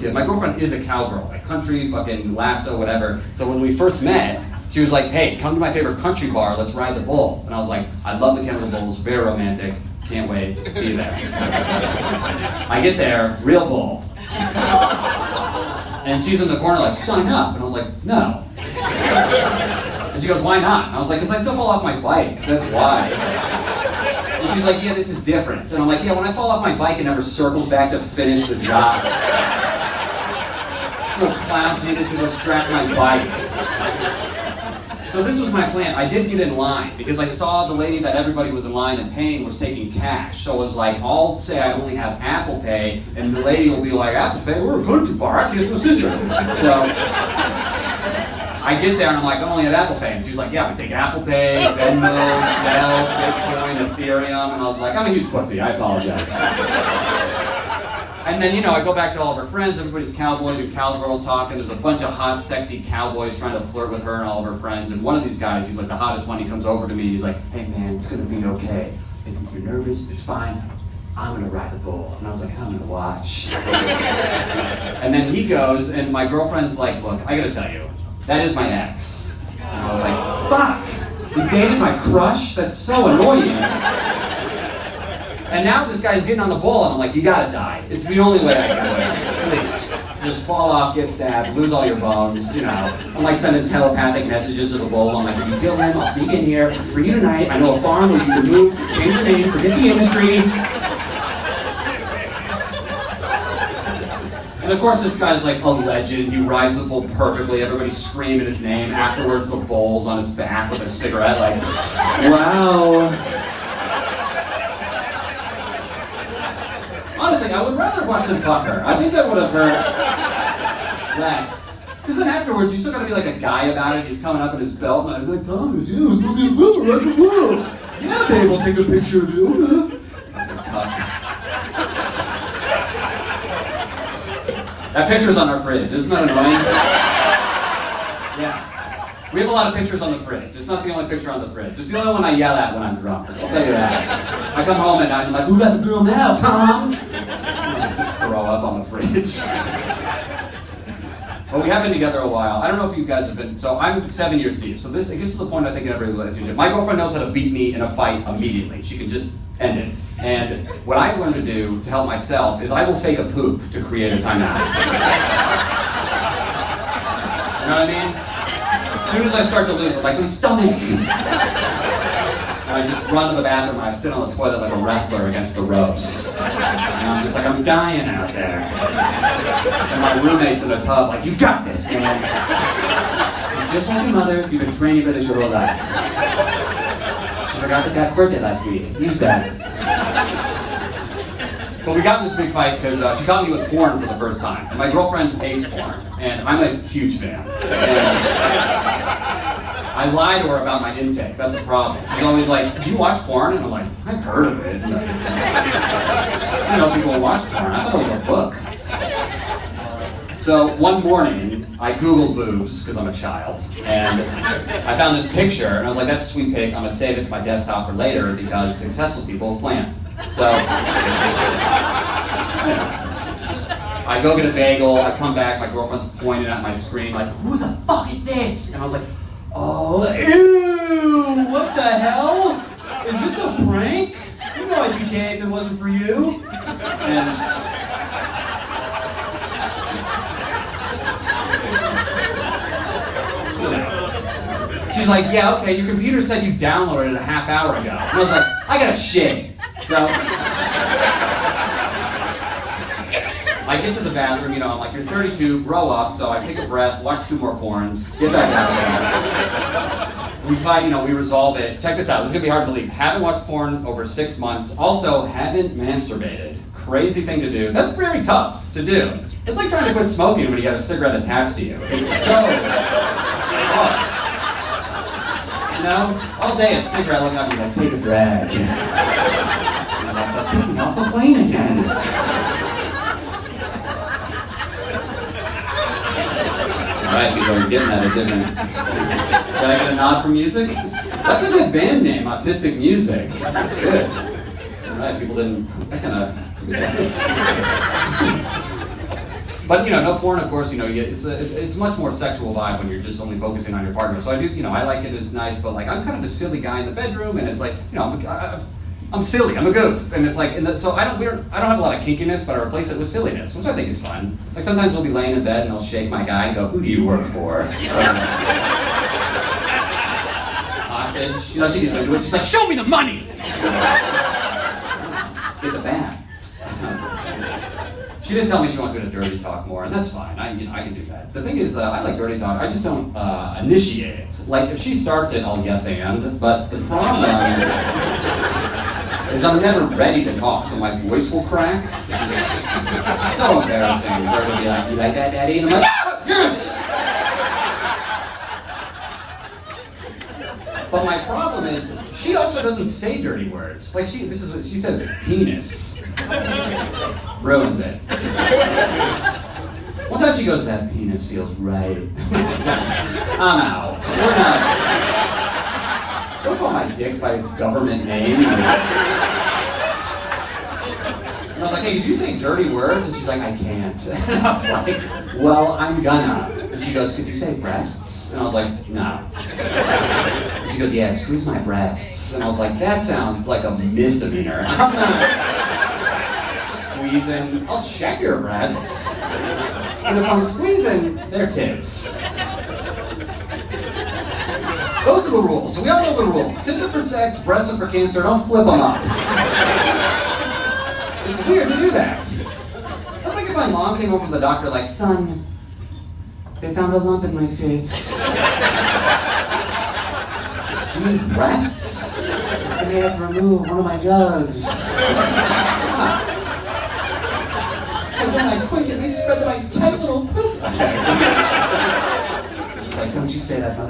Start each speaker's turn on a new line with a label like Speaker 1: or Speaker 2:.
Speaker 1: Yeah, my girlfriend is a cowgirl, like country, fucking lasso, whatever. So when we first met, she was like, hey, come to my favorite country bar, let's ride the bull. And I was like, I love mechanical bulls, very romantic, can't wait, see you there. I get there, real bull. And she's in the corner like, sign up. And I was like, no. And she goes, why not? And I was like, because I still fall off my bike, that's why. And she's like, yeah, this is different. And I'm like, yeah, when I fall off my bike, it never circles back to finish the job. No clowns needed to go strap my bike. So this was my plan. I did get in line because I saw the lady that everybody was in line and paying was taking cash. So it was like, I'll say I only have Apple Pay, and the lady will be like, Apple Pay? We're a country bar. I just was sister. So I get there and I'm like, I only have Apple Pay. And she's like, yeah, we take Apple Pay, Venmo, Zelle, Bitcoin, Ethereum. And I was like, I'm a huge pussy. I apologize. And then, I go back to all of her friends, everybody's cowboys and cowgirls talking. There's a bunch of hot, sexy cowboys trying to flirt with her and all of her friends. And one of these guys, he's like the hottest one, he comes over to me, he's like, hey man, it's gonna be okay. You're nervous, it's fine. I'm gonna ride the bull. And I was like, I'm gonna watch. And then he goes, and my girlfriend's like, look, I gotta tell you, that is my ex. And I was like, fuck, you dated my crush? That's so annoying. And now this guy's getting on the bull, and I'm like, you gotta die. It's the only way I can do it. Please. Just fall off, get stabbed, lose all your bones, I'm like sending telepathic messages to the bull. I'm like, if you kill him, I'll sneak in here for you tonight. I know a farm where you can move, change your name, forget the industry. And of course, this guy's like a legend. He rides the bull perfectly. Everybody's screaming his name. Afterwards, the bull's on his back with a cigarette, like, wow. Honestly, I would rather watch them fuck her. I think that would have hurt less. Because then afterwards, you still gotta be like a guy about it. He's coming up in his belt, and I'd be like, Thomas, yeah, let's go get his brother right the world. Yeah, babe, I'll take a picture of you. That picture's on our fridge. Isn't that annoying? Yeah. We have a lot of pictures on the fridge. It's not the only picture on the fridge. It's the only one I yell at when I'm drunk. I'll tell you that. I come home at night and I'm like, who got the girl now, Tom? I just throw up on the fridge. But we have been together a while. I don't know if you guys have been, so I'm 7 years deep. So it gets to the point I think in every relationship. My girlfriend knows how to beat me in a fight immediately. She can just end it. And what I've learned to do to help myself is I will fake a poop to create a timeout. You know what I mean? As soon as I start to lose, I'm like, my stomach! And I just run to the bathroom and I sit on the toilet like a wrestler against the ropes. And I'm just like, I'm dying out there. And my roommate's in the tub like, you got this, man. And just like your mother, you've been training for this your whole life. She forgot the cat's birthday last week. Use that. But we got in this big fight because she caught me with porn for the first time. And my girlfriend hates porn, and I'm a huge fan. And I lie to her about my intake. That's a problem. She's always like, do you watch porn? And I'm like, I've heard of it. People watch porn. I thought it was a book. So one morning, I Googled boobs, because I'm a child, and I found this picture, and I was like, that's a sweet pic. I'm going to save it to my desktop for later, because successful people plan. So, I go get a bagel, I come back, my girlfriend's pointing at my screen like, who the fuck is this? And I was like, oh, ew, what the hell? Is this a prank? You know I'd be gay if it wasn't for you. And she's like, yeah, okay, your computer said you downloaded it a half hour ago. And I was like, I gotta shit. So I get to the bathroom, I'm like, you're 32, grow up. So I take a breath, watch 2 more porns, get back out there. We fight, we resolve it. Check this out, this is gonna be hard to believe. Haven't watched porn over 6 months. Also, haven't masturbated. Crazy thing to do. That's very tough to do. It's like trying to quit smoking when you got a cigarette attached to you. It's so hard. All day a cigarette looking at me like, take a drag. And I'm like, pick me off the plane again. Alright, people are getting at it, didn't they? Can I get a nod for music? That's a good band name, Autistic Music. That's good. Alright, people didn't, that kind of... But no porn, of course. It's much more sexual vibe when you're just only focusing on your partner. So I do, I like it. It's nice, but like I'm kind of a silly guy in the bedroom, and it's like, I'm silly. I'm a goof, and it's like, so I don't have a lot of kinkiness, but I replace it with silliness, which I think is fun. Like sometimes we'll be laying in bed and I'll shake my guy and go, "Who do you work for?" Hostage. She gets into it. She's like, "Show me the money." Get the bag. She did tell me she wants me to dirty talk more, and that's fine. I can do that. The thing is, I like dirty talk. I just don't initiate it. Like if she starts it, I'll yes and. But the problem is I'm never ready to talk, so my voice will crack, which is so embarrassing. Her to be like, "You like that, Daddy?" And I'm like, "Yeah, yes!" But my problem is, she also doesn't say dirty words. Like she says penis. Ruins it. One time she goes, "That penis feels right." I'm out. We're not. Don't call my dick by its government name. And I was like, "Hey, did you say dirty words?" And she's like, "I can't." And I was like, "Well, I'm gonna." And she goes, "Could you say breasts?" And I was like, "No." And she goes, "Yeah, squeeze my breasts." And I was like, "That sounds like a misdemeanor." I'm not squeezing. I'll check your breasts. But if I'm squeezing, they're tits. Those are the rules. So we all know the rules. Tits are for sex, breasts are for cancer. Don't flip them up. It's weird to do that. That's like if my mom came home from the doctor like, "Son, they found a lump in my tits. Do you need breasts? They may have to remove one of my jugs." And when I quicken, they spread my tight little pussy. She's like, "Don't you say that, Mother."